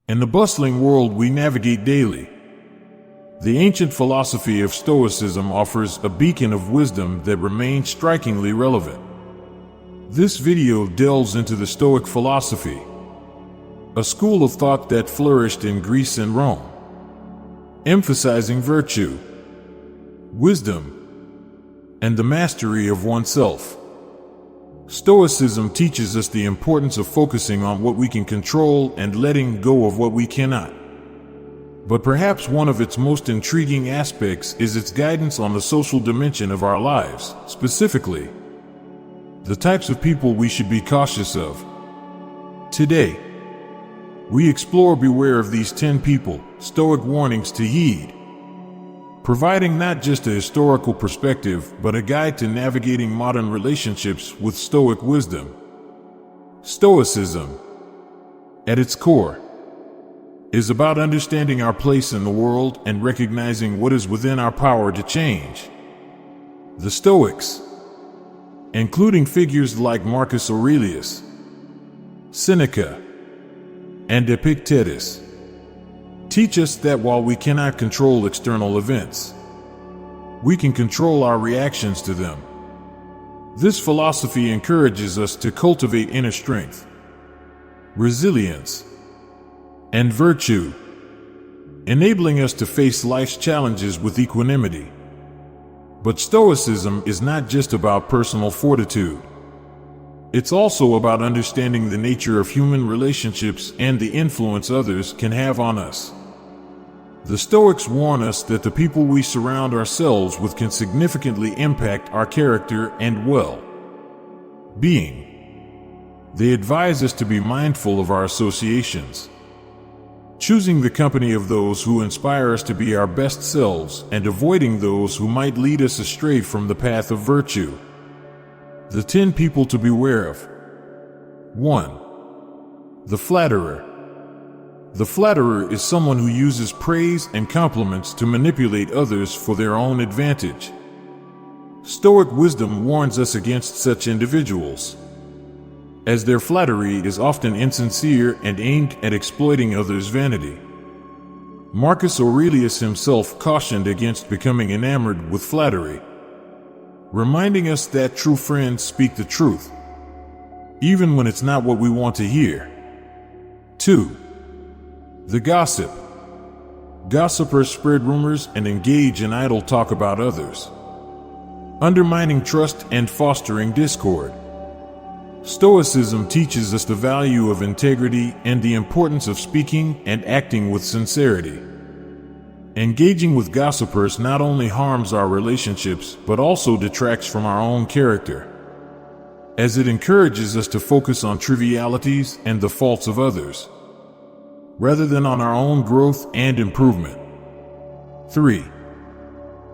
In the bustling world we navigate daily, the ancient philosophy of Stoicism offers a beacon of wisdom that remains strikingly relevant. This video delves into the Stoic philosophy, a school of thought that flourished in Greece and Rome, emphasizing virtue, wisdom, and the mastery of oneself. Stoicism teaches us the importance of focusing on what we can control and letting go of what we cannot. But perhaps one of its most intriguing aspects is its guidance on the social dimension of our lives, specifically, the types of people we should be cautious of. Today, we explore beware of these 10 people, Stoic warnings to heed, providing not just a historical perspective, but a guide to navigating modern relationships with Stoic wisdom. Stoicism, at its core, is about understanding our place in the world and recognizing what is within our power to change. The Stoics, including figures like Marcus Aurelius, Seneca, and Epictetus, teach us that while we cannot control external events, we can control our reactions to them. This philosophy encourages us to cultivate inner strength, resilience, and virtue, enabling us to face life's challenges with equanimity. But Stoicism is not just about personal fortitude. It's also about understanding the nature of human relationships and the influence others can have on us. The Stoics warn us that the people we surround ourselves with can significantly impact our character and well-being. They advise us to be mindful of our associations, choosing the company of those who inspire us to be our best selves and avoiding those who might lead us astray from the path of virtue. The 10 people to beware of. 1. The flatterer. The flatterer is someone who uses praise and compliments to manipulate others for their own advantage. Stoic wisdom warns us against such individuals, as their flattery is often insincere and aimed at exploiting others' vanity. Marcus Aurelius himself cautioned against becoming enamored with flattery, reminding us that true friends speak the truth, even when it's not what we want to hear. 2. The gossip. Gossipers spread rumors and engage in idle talk about others, undermining trust and fostering discord. Stoicism teaches us the value of integrity and the importance of speaking and acting with sincerity. Engaging with gossipers not only harms our relationships, but also detracts from our own character, as it encourages us to focus on trivialities and the faults of others, rather than on our own growth and improvement. 3.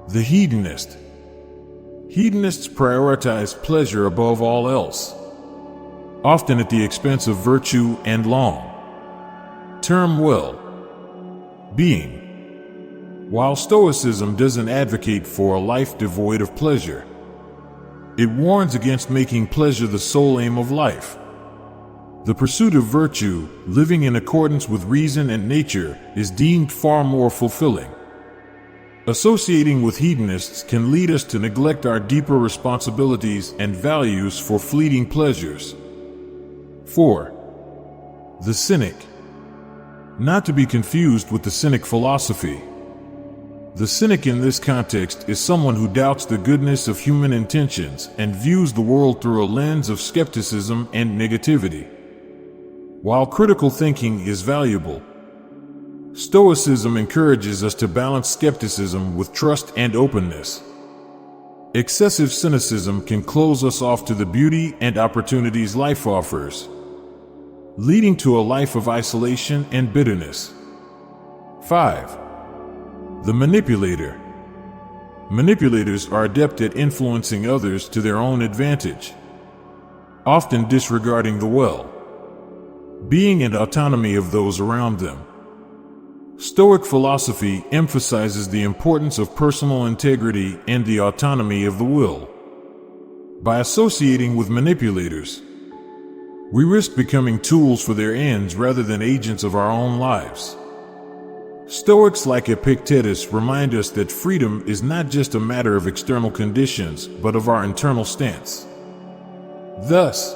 The hedonist. Hedonists prioritize pleasure above all else, often at the expense of virtue and long-term well-being. While Stoicism doesn't advocate for a life devoid of pleasure, it warns against making pleasure the sole aim of life. The pursuit of virtue, living in accordance with reason and nature, is deemed far more fulfilling. Associating with hedonists can lead us to neglect our deeper responsibilities and values for fleeting pleasures. 4. The cynic. Not to be confused with the Cynic philosophy. The cynic in this context is someone who doubts the goodness of human intentions and views the world through a lens of skepticism and negativity. While critical thinking is valuable, Stoicism encourages us to balance skepticism with trust and openness. Excessive cynicism can close us off to the beauty and opportunities life offers, leading to a life of isolation and bitterness. 5. The manipulator. Manipulators are adept at influencing others to their own advantage, often disregarding the well-being and autonomy of those around them. Stoic philosophy emphasizes the importance of personal integrity and the autonomy of the will. By associating with manipulators, We risk becoming tools for their ends rather than agents of our own lives. Stoics like Epictetus remind us that freedom is not just a matter of external conditions, but of our internal stance. Thus,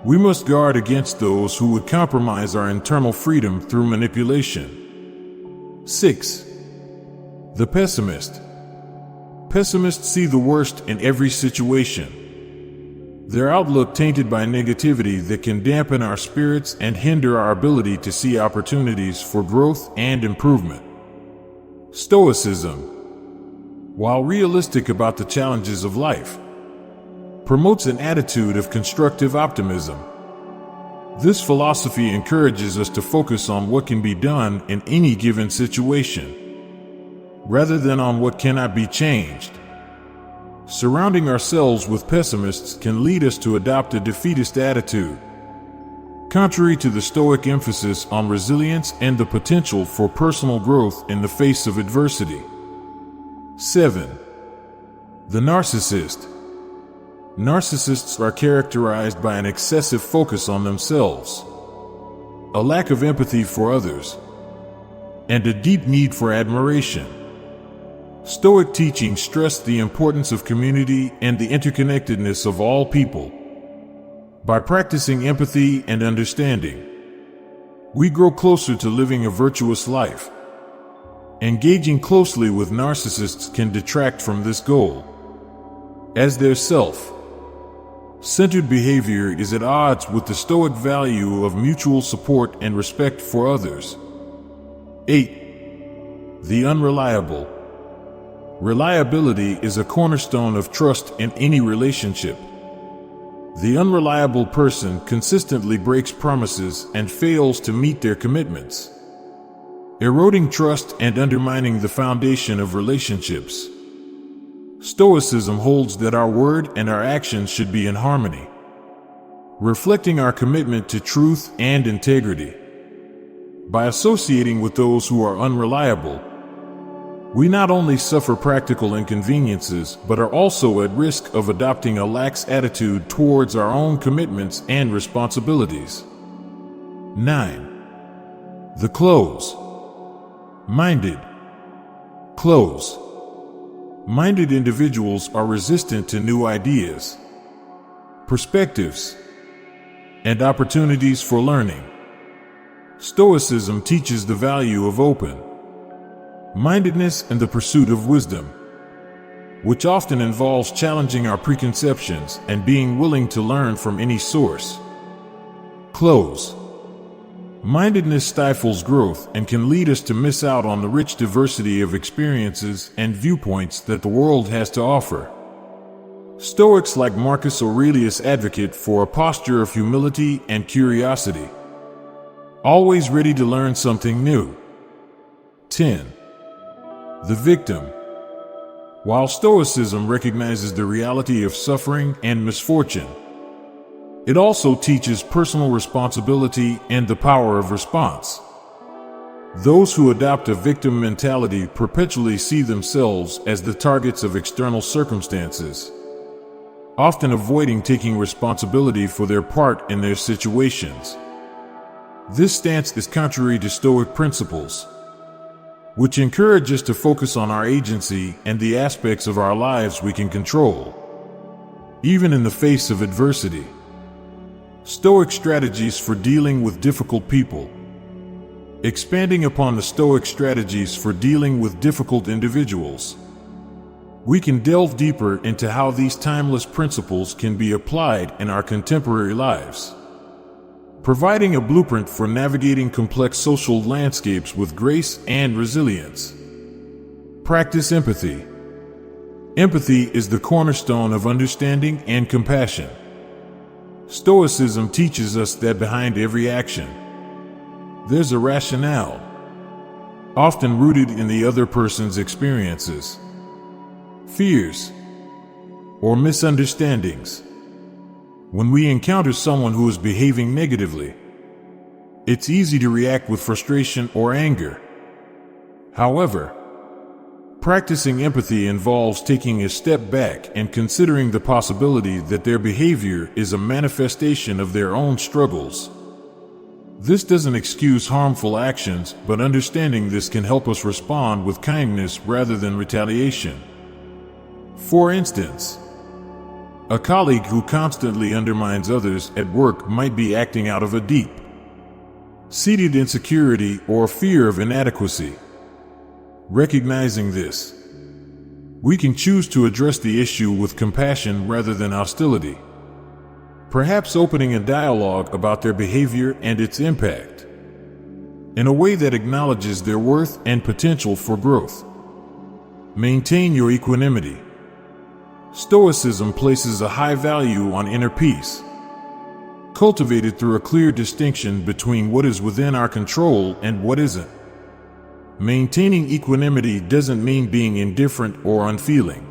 we must guard against those who would compromise our internal freedom through manipulation. 6. The pessimist. Pessimists see the worst in every situation. Their outlook tainted by negativity that can dampen our spirits and hinder our ability to see opportunities for growth and improvement. Stoicism, while realistic about the challenges of life, promotes an attitude of constructive optimism. This philosophy encourages us to focus on what can be done in any given situation, rather than on what cannot be changed. Surrounding ourselves with pessimists can lead us to adopt a defeatist attitude, contrary to the Stoic emphasis on resilience and the potential for personal growth in the face of adversity. 7. The narcissist. Narcissists are characterized by an excessive focus on themselves, a lack of empathy for others, and a deep need for admiration. Stoic teaching stressed the importance of community and the interconnectedness of all people. By practicing empathy and understanding, we grow closer to living a virtuous life. Engaging closely with narcissists can detract from this goal, as their self-centered behavior is at odds with the Stoic value of mutual support and respect for others. 8. The unreliable. Reliability is a cornerstone of trust in any relationship. The unreliable person consistently breaks promises and fails to meet their commitments, eroding trust and undermining the foundation of relationships. Stoicism holds that our word and our actions should be in harmony, reflecting our commitment to truth and integrity. By associating with those who are unreliable, we not only suffer practical inconveniences, but are also at risk of adopting a lax attitude towards our own commitments and responsibilities. 9. The close-minded. Close-minded individuals are resistant to new ideas, perspectives, and opportunities for learning. Stoicism teaches the value of open-mindedness and the pursuit of wisdom, which often involves challenging our preconceptions and being willing to learn from any source. Close-mindedness stifles growth and can lead us to miss out on the rich diversity of experiences and viewpoints that the world has to offer. Stoics like Marcus Aurelius advocate for a posture of humility and curiosity, always ready to learn something new. 10. The victim. While Stoicism recognizes the reality of suffering and misfortune, it also teaches personal responsibility and the power of response. Those who adopt a victim mentality perpetually see themselves as the targets of external circumstances, often avoiding taking responsibility for their part in their situations. This stance is contrary to Stoic principles, which encourage us to focus on our agency and the aspects of our lives we can control, even in the face of adversity. Stoic strategies for dealing with difficult people. Expanding upon the Stoic strategies for dealing with difficult individuals, we can delve deeper into how these timeless principles can be applied in our contemporary lives, providing a blueprint for navigating complex social landscapes with grace and resilience. Practice empathy. Empathy is the cornerstone of understanding and compassion. Stoicism teaches us that behind every action, there's a rationale, often rooted in the other person's experiences, fears, or misunderstandings. When we encounter someone who is behaving negatively, it's easy to react with frustration or anger. However, Practicing empathy involves taking a step back and considering the possibility that their behavior is a manifestation of their own struggles. This doesn't excuse harmful actions, but understanding this can help us respond with kindness rather than retaliation. For instance, a colleague who constantly undermines others at work might be acting out of a deep-seated insecurity or fear of inadequacy. Recognizing this, we can choose to address the issue with compassion rather than hostility, perhaps opening a dialogue about their behavior and its impact, in a way that acknowledges their worth and potential for growth. Maintain your equanimity. Stoicism places a high value on inner peace, cultivated through a clear distinction between what is within our control and what isn't. Maintaining equanimity doesn't mean being indifferent or unfeeling.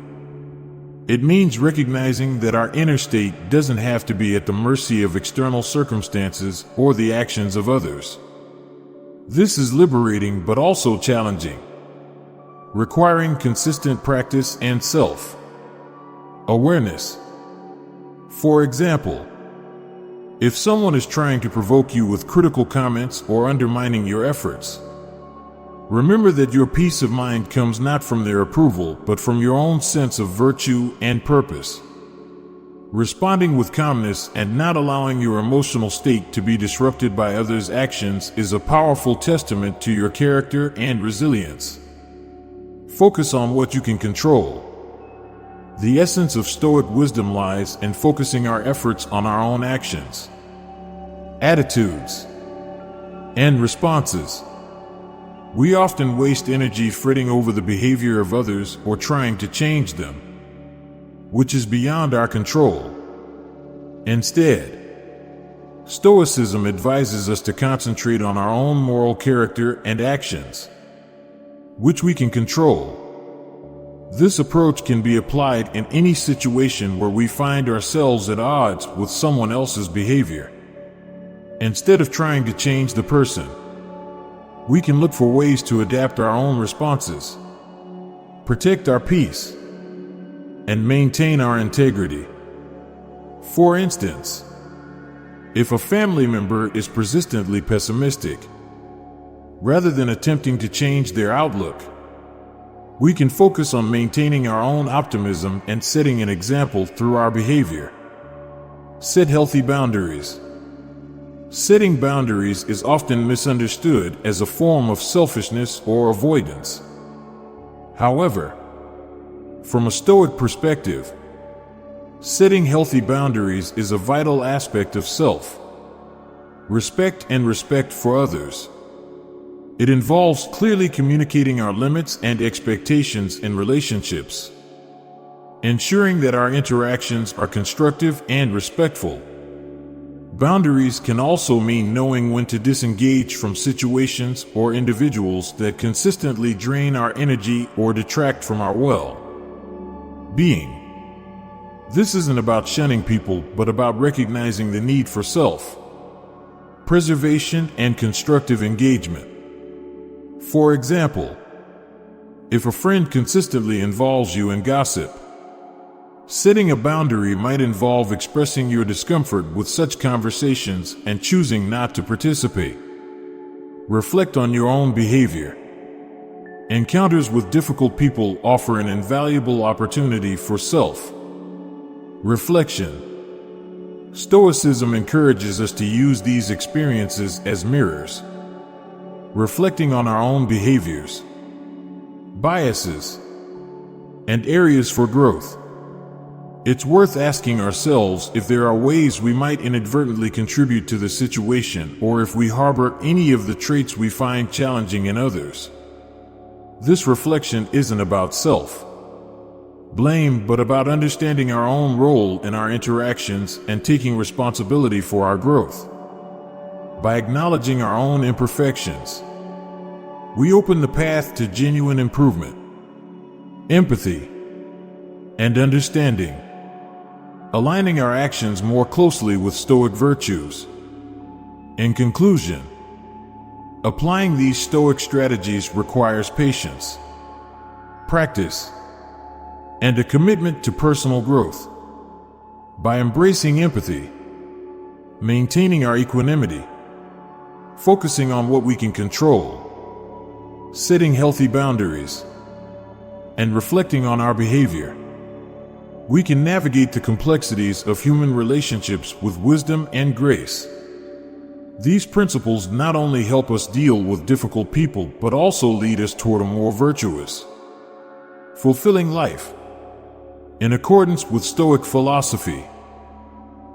It means recognizing that our inner state doesn't have to be at the mercy of external circumstances or the actions of others. This is liberating but also challenging, requiring consistent practice and self-awareness. For example, if someone is trying to provoke you with critical comments or undermining your efforts, remember that your peace of mind comes not from their approval, but from your own sense of virtue and purpose. Responding with calmness and not allowing your emotional state to be disrupted by others' actions is a powerful testament to your character and resilience. Focus on what you can control. The essence of Stoic wisdom lies in focusing our efforts on our own actions, attitudes, and responses. We often waste energy fretting over the behavior of others or trying to change them, which is beyond our control. Instead, Stoicism advises us to concentrate on our own moral character and actions, which we can control. This approach can be applied in any situation where we find ourselves at odds with someone else's behavior. Instead of trying to change the person, we can look for ways to adapt our own responses, protect our peace, and maintain our integrity. For instance, if a family member is persistently pessimistic, rather than attempting to change their outlook, we can focus on maintaining our own optimism and setting an example through our behavior. Set healthy boundaries. Setting boundaries is often misunderstood as a form of selfishness or avoidance. However, from a Stoic perspective, setting healthy boundaries is a vital aspect of self-respect and respect for others. It involves clearly communicating our limits and expectations in relationships, ensuring that our interactions are constructive and respectful. Boundaries can also mean knowing when to disengage from situations or individuals that consistently drain our energy or detract from our well-being. This isn't about shunning people, but about recognizing the need for self-preservation and constructive engagement. For example, if a friend consistently involves you in gossip, setting a boundary might involve expressing your discomfort with such conversations and choosing not to participate. Reflect on your own behavior. Encounters with difficult people offer an invaluable opportunity for self-reflection. Stoicism encourages us to use these experiences as mirrors, reflecting on our own behaviors, biases, and areas for growth. It's worth asking ourselves if there are ways we might inadvertently contribute to the situation or if we harbor any of the traits we find challenging in others. This reflection isn't about self-blame, but about understanding our own role in our interactions and taking responsibility for our growth. By acknowledging our own imperfections, we open the path to genuine improvement, empathy, and understanding, aligning our actions more closely with Stoic virtues. In conclusion, applying these Stoic strategies requires patience, practice, and a commitment to personal growth. By embracing empathy, maintaining our equanimity, focusing on what we can control, setting healthy boundaries, and reflecting on our behavior, we can navigate the complexities of human relationships with wisdom and grace. These principles not only help us deal with difficult people, but also lead us toward a more virtuous, fulfilling life. In accordance with Stoic philosophy,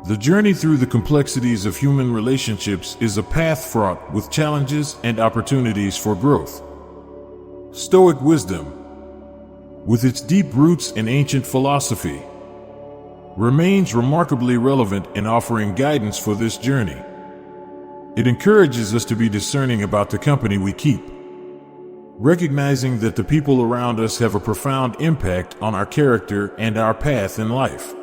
the journey through the complexities of human relationships is a path fraught with challenges and opportunities for growth. Stoic wisdom, with its deep roots in ancient philosophy, remains remarkably relevant in offering guidance for this journey. It encourages us to be discerning about the company we keep, recognizing that the people around us have a profound impact on our character and our path in life.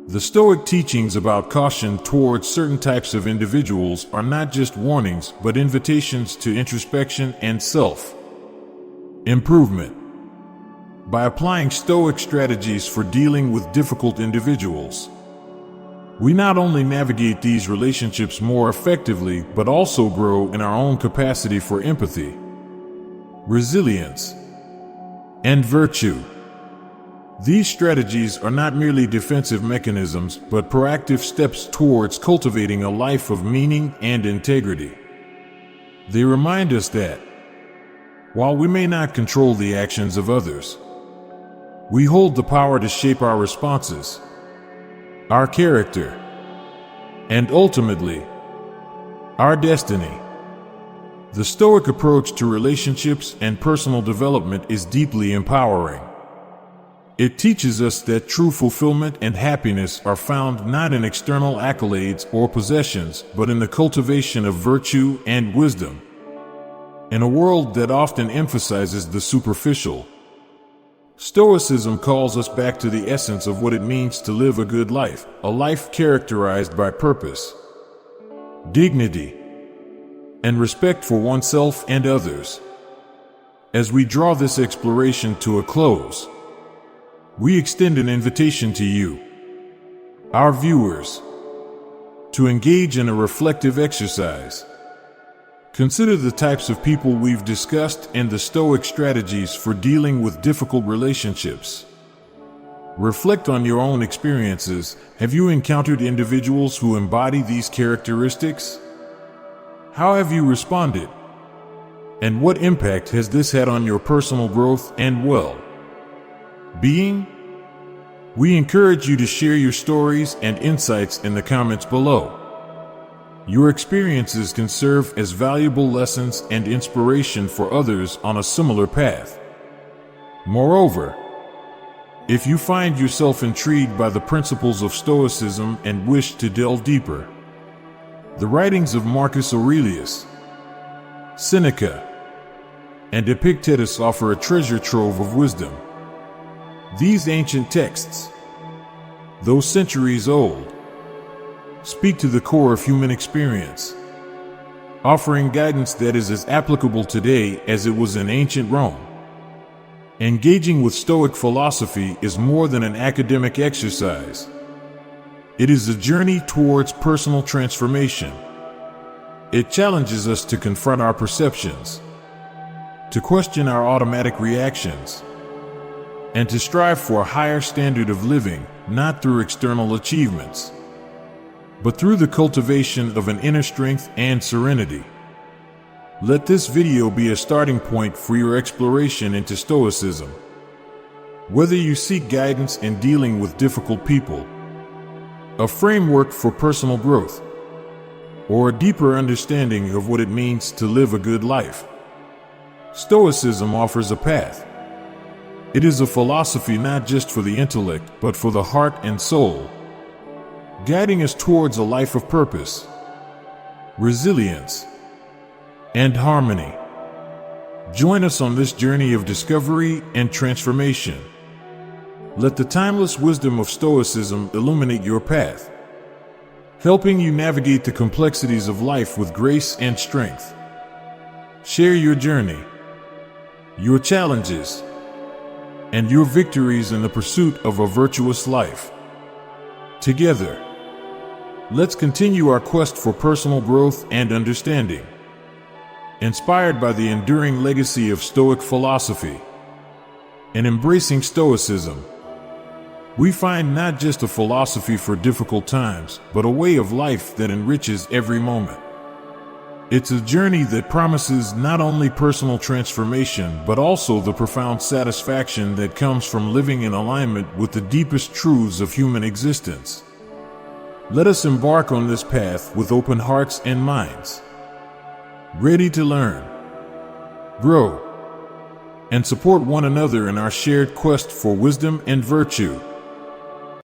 The Stoic teachings about caution towards certain types of individuals are not just warnings, but invitations to introspection and self-improvement. By applying Stoic strategies for dealing with difficult individuals, we not only navigate these relationships more effectively, but also grow in our own capacity for empathy, resilience, and virtue. These strategies are not merely defensive mechanisms, but proactive steps towards cultivating a life of meaning and integrity. They remind us that, while we may not control the actions of others, we hold the power to shape our responses, our character, and ultimately, our destiny. The Stoic approach to relationships and personal development is deeply empowering. It teaches us that true fulfillment and happiness are found not in external accolades or possessions, but in the cultivation of virtue and wisdom. In a world that often emphasizes the superficial, Stoicism calls us back to the essence of what it means to live a good life, a life characterized by purpose, dignity, and respect for oneself and others. As we draw this exploration to a close, we extend an invitation to you, our viewers, to engage in a reflective exercise. Consider the types of people we've discussed and the Stoic strategies for dealing with difficult relationships. Reflect on your own experiences. Have you encountered individuals who embody these characteristics? How have you responded? And what impact has this had on your personal growth and well-being? We encourage you to share your stories and insights in the comments below. Your experiences can serve as valuable lessons and inspiration for others on a similar path. Moreover, if you find yourself intrigued by the principles of Stoicism and wish to delve deeper, the writings of Marcus Aurelius, Seneca, and Epictetus offer a treasure trove of wisdom. These ancient texts, though centuries old, speak to the core of human experience, offering guidance that is as applicable today as it was in ancient Rome. Engaging with Stoic philosophy is more than an academic exercise. It is a journey towards personal transformation. It challenges us to confront our perceptions, to question our automatic reactions, and to strive for a higher standard of living, not through external achievements, but through the cultivation of an inner strength and serenity. Let this video be a starting point for your exploration into Stoicism. Whether you seek guidance in dealing with difficult people, a framework for personal growth, or a deeper understanding of what it means to live a good life, Stoicism offers a path. It is a philosophy not just for the intellect, but for the heart and soul, guiding us towards a life of purpose, resilience, and harmony. Join us on this journey of discovery and transformation. Let the timeless wisdom of Stoicism illuminate your path, helping you navigate the complexities of life with grace and strength. Share your journey, your challenges, and your victories in the pursuit of a virtuous life. Together, let's continue our quest for personal growth and understanding. Inspired by the enduring legacy of Stoic philosophy and embracing Stoicism, we find not just a philosophy for difficult times, but a way of life that enriches every moment. It's a journey that promises not only personal transformation, but also the profound satisfaction that comes from living in alignment with the deepest truths of human existence. Let us embark on this path with open hearts and minds, ready to learn, grow, and support one another in our shared quest for wisdom and virtue.